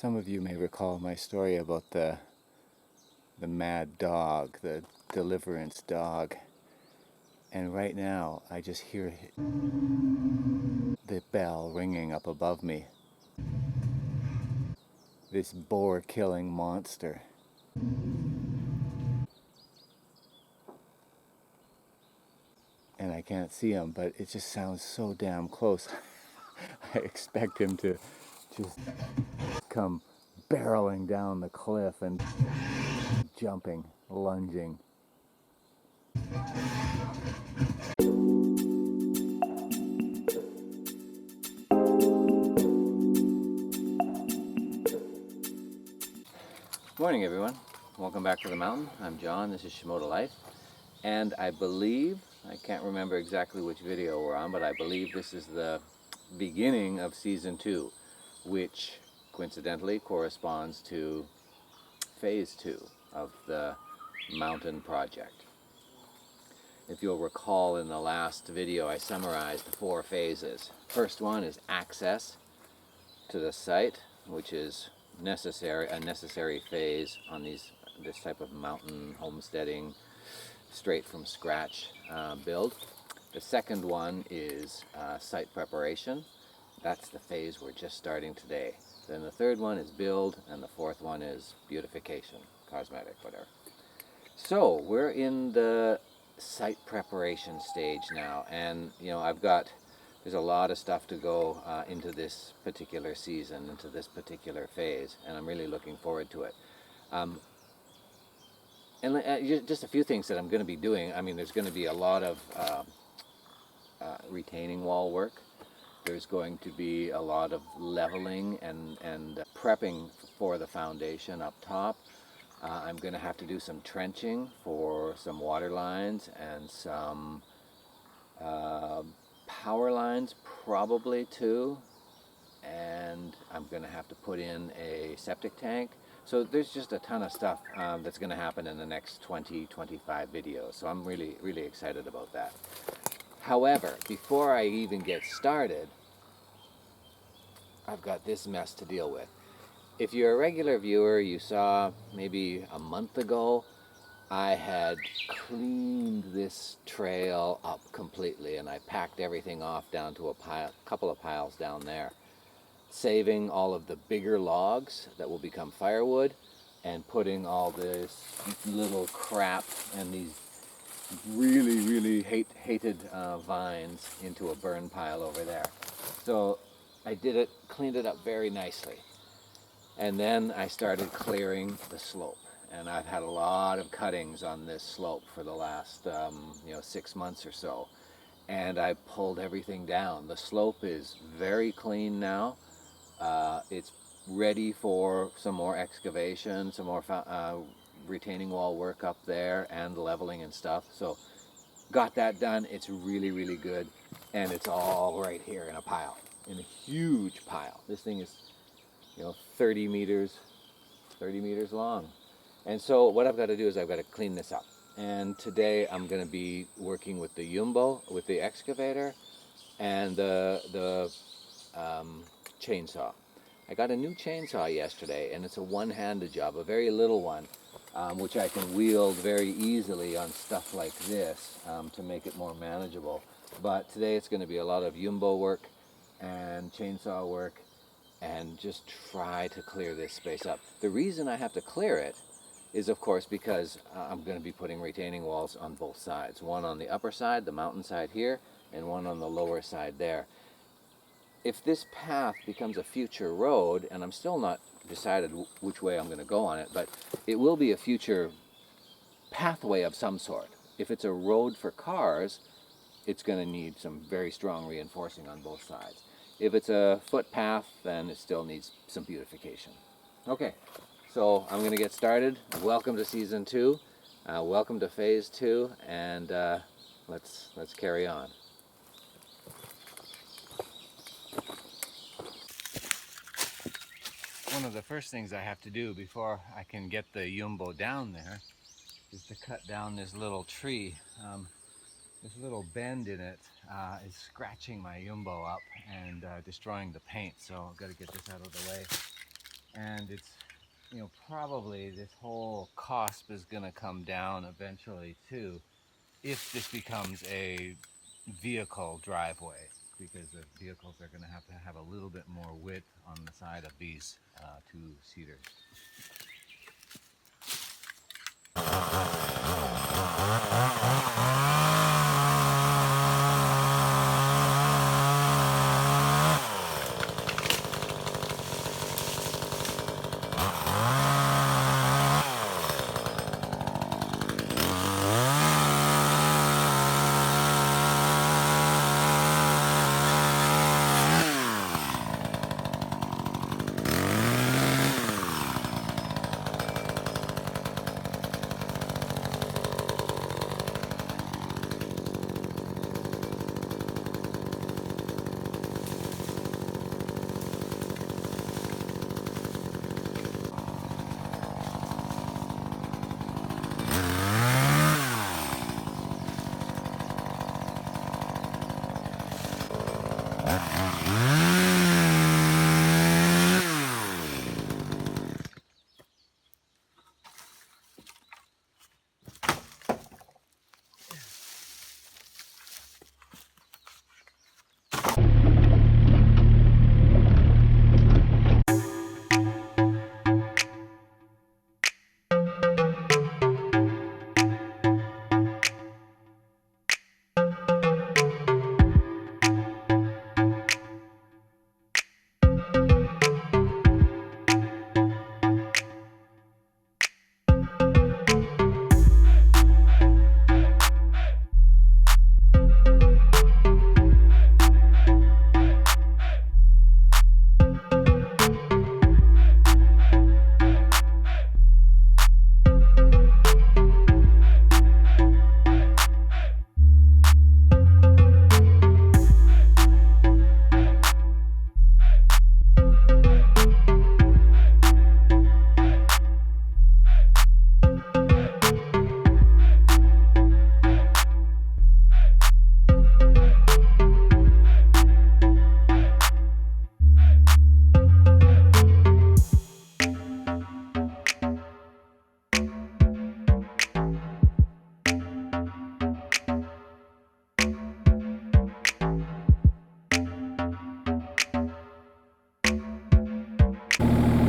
Some of you may recall my story about the mad dog, the deliverance dog. And right now, I just hear the bell ringing up above me. This boar-killing monster. And I can't see him, but it just sounds so damn close. I expect him to just come barreling down the cliff and jumping, lunging. Good morning, everyone. Welcome back to the mountain. I'm John. This is Shimoda Life. And I believe, I can't remember exactly which video we're on, but I believe this is the beginning of season 2, which coincidentally corresponds to phase 2 of the mountain project. If you'll recall, in the last video I summarized the 4 phases. First one is access to the site, which is a necessary phase on this type of mountain homesteading, straight from scratch build. The second one is site preparation. That's the phase we're just starting today. Then the third one is build, and the fourth one is beautification, cosmetic, whatever. So we're in the site preparation stage now, and there's a lot of stuff to go into this particular season, into this particular phase, and I'm really looking forward to it. Just a few things that I'm going to be doing. I mean, there's going to be a lot of retaining wall work. There's going to be a lot of leveling and prepping for the foundation up top. I'm going to have to do some trenching for some water lines and some power lines probably too. And I'm going to have to put in a septic tank. So there's just a ton of stuff that's going to happen in the next 20-25 videos. So I'm really, really excited about that. However, before I even get started, I've got this mess to deal with. If you're a regular viewer, you saw maybe a month ago, I had cleaned this trail up completely, and I packed everything off down to a couple of piles down there, saving all of the bigger logs that will become firewood and putting all this little crap and these really, really hated vines into a burn pile over there. So I did it, cleaned it up very nicely. And then I started clearing the slope. And I've had a lot of cuttings on this slope for the last 6 months or so. And I pulled everything down. The slope is very clean now. It's ready for some more excavation, some more retaining wall work up there, and leveling and stuff. So got that done. It's really, really good. And it's all right here in a pile, in a huge pile. This thing is 30 meters long. And so what I've got to do is I've got to clean this up. And today I'm going to be working with the Yumbo, with the excavator, and the chainsaw. I got a new chainsaw yesterday, and it's a one-handed job, a very little one, which I can wield very easily on stuff like this to make it more manageable. But today it's going to be a lot of Yumbo work and chainsaw work, and just try to clear this space up. The reason I have to clear it is, of course, because I'm going to be putting retaining walls on both sides. One on the upper side, the mountain side here, and one on the lower side there. If this path becomes a future road, and I'm still not decided which way I'm going to go on it, but it will be a future pathway of some sort. If it's a road for cars, it's going to need some very strong reinforcing on both sides. If it's a footpath, then it still needs some beautification. Okay, so I'm going to get started. Welcome to season 2. Welcome to phase 2, and let's carry on. One of the first things I have to do before I can get the Yumbo down there is to cut down this little tree. This little bend in it is scratching my Yumbo up and destroying the paint, so I've got to get this out of the way. And it's, probably this whole cusp is going to come down eventually too, if this becomes a vehicle driveway, because the vehicles are going to have a little bit more width on the side of these two-seaters.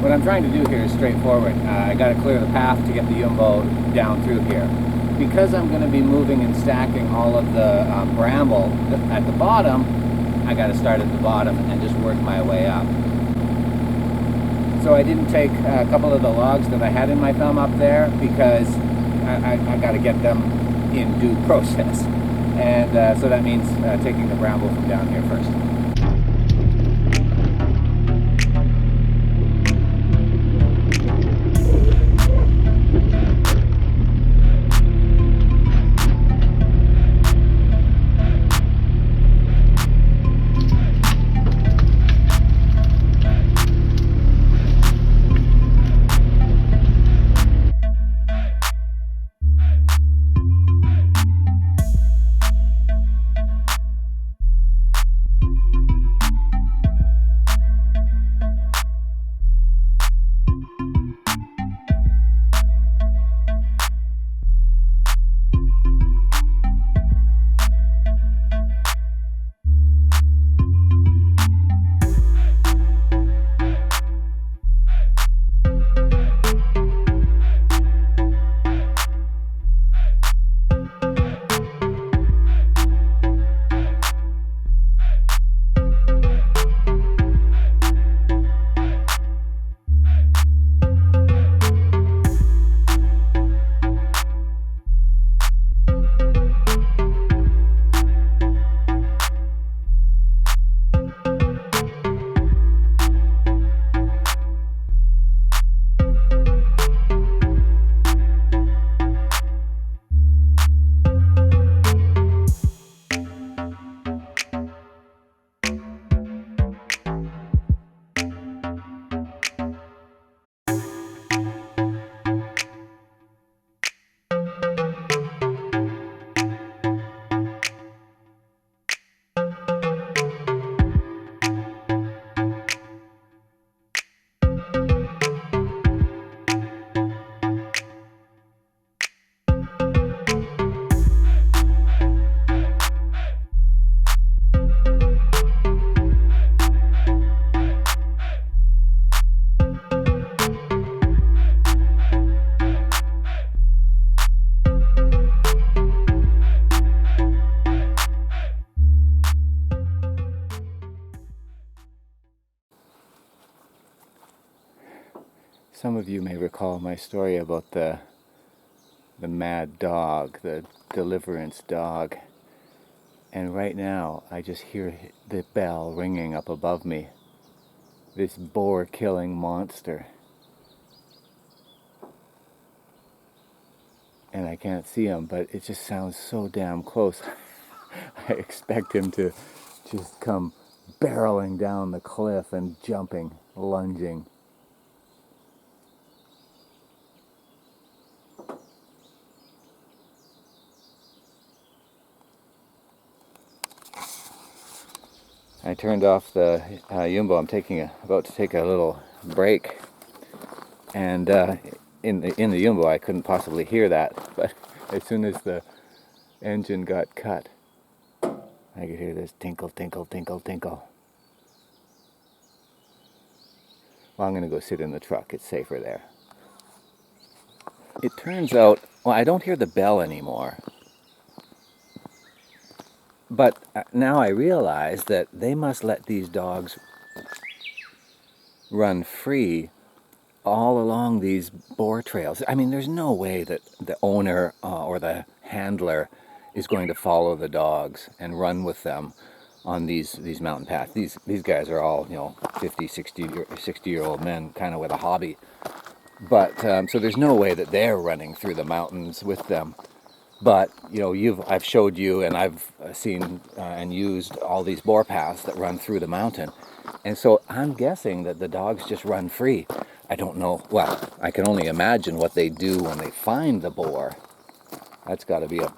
What I'm trying to do here is straightforward. I got to clear the path to get the Jumbo down through here. Because I'm going to be moving and stacking all of the bramble at the bottom, I got to start at the bottom and just work my way up. So I didn't take a couple of the logs that I had in my thumb up there because I got to get them in due process. And so that means taking the bramble from down here first. Some of you may recall my story about the mad dog, the deliverance dog. And right now, I just hear the bell ringing up above me. This boar-killing monster. And I can't see him, but it just sounds so damn close. I expect him to just come barreling down the cliff and jumping, lunging. I turned off the Yumbo. I'm about to take a little break, and in the Yumbo I couldn't possibly hear that, but as soon as the engine got cut, I could hear this tinkle, tinkle, tinkle, tinkle. Well, I'm going to go sit in the truck. It's safer there. It turns out, well, I don't hear the bell anymore. But now I realize that they must let these dogs run free all along these boar trails. I mean, there's no way that the owner or the handler is going to follow the dogs and run with them on these mountain paths. These guys are all, 50, 60-year-old men, kind of with a hobby. But so there's no way that they're running through the mountains with them. But I've showed you, and I've seen and used all these boar paths that run through the mountain, and so I'm guessing that the dogs just run free. I don't know. Well, I can only imagine what they do when they find the boar. That's got to be let's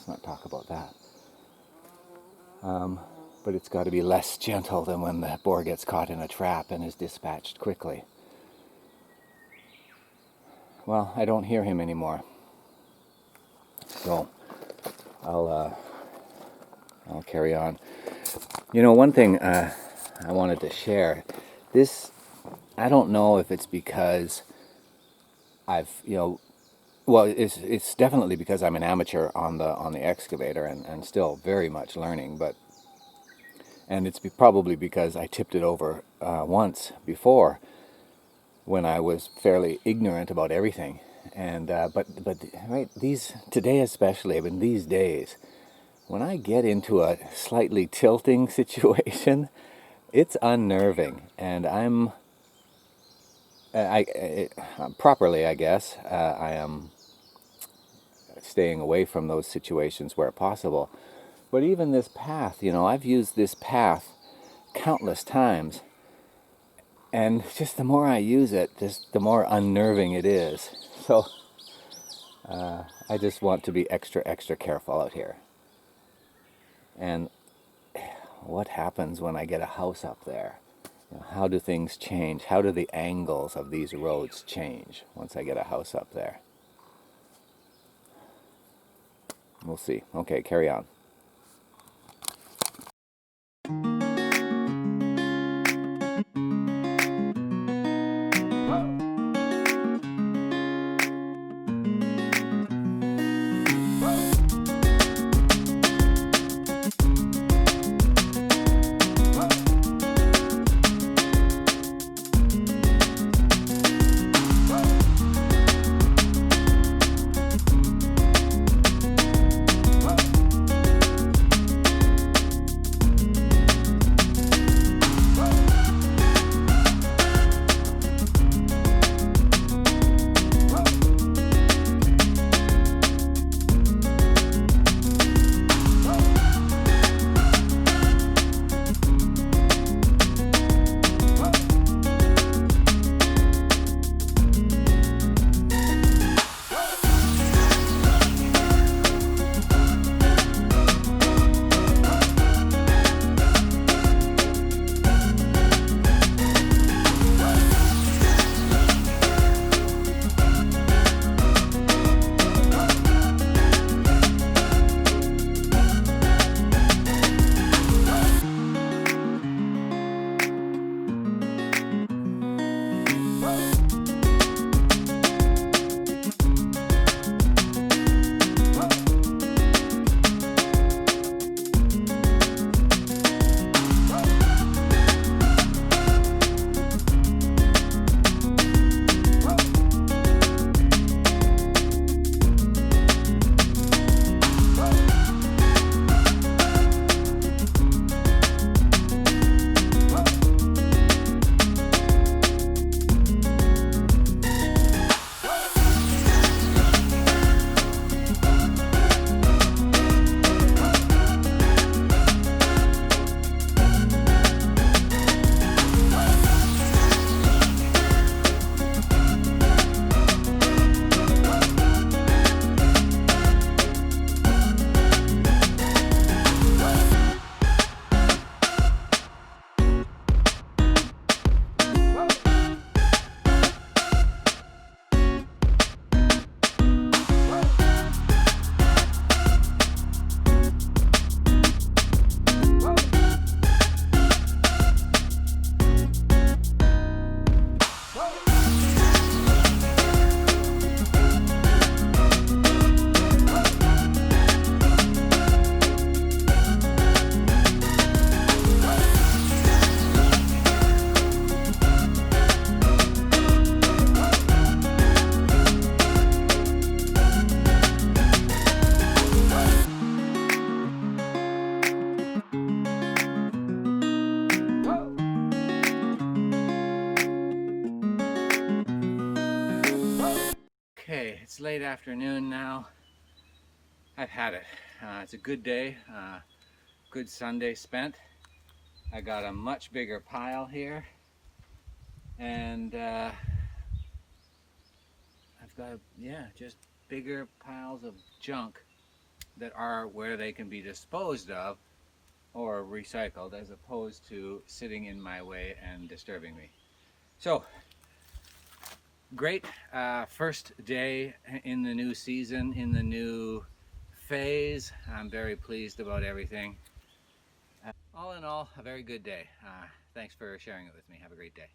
not talk about that. But it's got to be less gentle than when the boar gets caught in a trap and is dispatched quickly. Well, I don't hear him anymore. So I'll carry on. One thing I wanted to share. This, I don't know if it's because I've it's definitely because I'm an amateur on the excavator and still very much learning. And it's probably because I tipped it over once before when I was fairly ignorant about everything. And but right, today especially, these days, when I get into a slightly tilting situation, it's unnerving, and properly, I guess, I am staying away from those situations where possible. But even this path, I've used this path countless times, and just the more I use it, just the more unnerving it is. So I just want to be extra, extra careful out here. And what happens when I get a house up there? How do things change? How do the angles of these roads change once I get a house up there? We'll see. Okay, carry on. Okay, it's late afternoon now. I've had it. It's a good day, good Sunday spent. I got a much bigger pile here, and I've got, just bigger piles of junk that are where they can be disposed of or recycled, as opposed to sitting in my way and disturbing me. So, great first day in the new season, in the new phase. I'm very pleased about everything. All in all, a very good day. Thanks for sharing it with me. Have a great day.